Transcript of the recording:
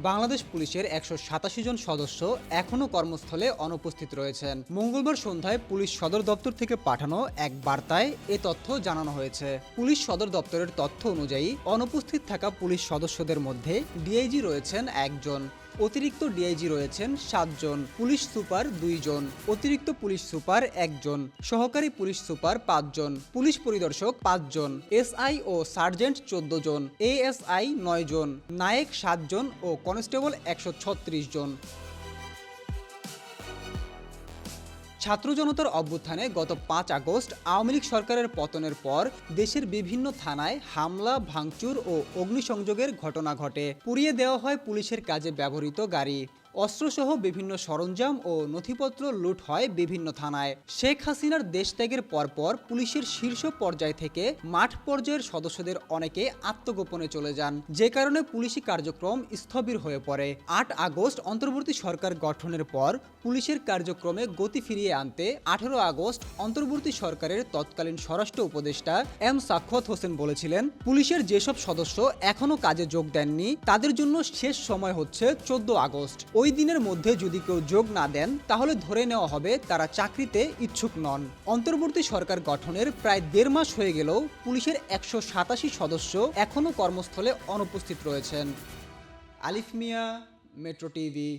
বাংলাদেশ পুলিশের ১৮৭ জন সদস্য এখনও কর্মস্থলে অনুপস্থিত রয়েছেন। মঙ্গলবার সন্ধ্যায় পুলিশ সদর দপ্তর থেকে পাঠানো এক বার্তায় এ তথ্য জানানো হয়েছে। পুলিশ সদর দপ্তরের তথ্য অনুযায়ী অনুপস্থিত থাকা পুলিশ সদস্যদের মধ্যে ডিআইজি রয়েছেন একজন, অতিরিক্ত ডিআইজি রয়েছেন 7 জন, পুলিশ সুপার 2 জন, অতিরিক্ত পুলিশ সুপার 1 জন, সহকারী পুলিশ সুপার 5 জন, পুলিশ পরিদর্শক 5 জন, এসআই ও সার্জেন্ট 14 জন, এএসআই 9 জন, নায়েক 7 জন ও কনস্টেবল 136 জন। ছাত্র জনতার অভ্যুত্থানে গত 5 আগস্ট আওয়ামী লীগ সরকারের পতনের পর দেশের বিভিন্ন থানায় হামলা, ভাঙচুর ও অগ্নিসংযোগের ঘটনা ঘটে। পুড়িয়ে দেওয়া হয় পুলিশের কাজে ব্যবহৃত গাড়ি, অস্ত্রসহ বিভিন্ন সরঞ্জাম ও নথিপত্র লুট হয় বিভিন্ন থানায়। শেখ হাসিনার দেশত্যাগের পরপর পুলিশের শীর্ষ পর্যায় থেকে মাঠ পর্যায়ের সদস্যদের অনেকে আত্মগোপনে চলে যান, যে কারণে পুলিশি কার্যক্রম স্থবির হয়ে পড়ে। 8 আগস্ট অন্তর্বর্তী সরকার গঠনের পর পুলিশের কার্যক্রমে গতি ফিরিয়ে আনতে 18 আগস্ট অন্তর্বর্তী সরকারের তৎকালীন স্বরাষ্ট্র উপদেষ্টা এম সাখাওয়াত হোসেন বলেছিলেন, পুলিশের যেসব সদস্য এখনও কাজে যোগ দেননি তাদের জন্য শেষ সময় হচ্ছে 14 আগস্ট। ওই দিনের মধ্যে যদি কেউ যোগ না দেন তাহলে ধরে নেওয়া হবে তারা চাকরিতে ইচ্ছুক নন। অন্তর্বর্তী সরকার গঠনের প্রায় 1.5 মাস হয়ে গেলেও পুলিশের 187 সদস্য এখনও কর্মস্থলে অনুপস্থিত রয়েছেন। আলিফ মিয়া, মেট্রো টিভি।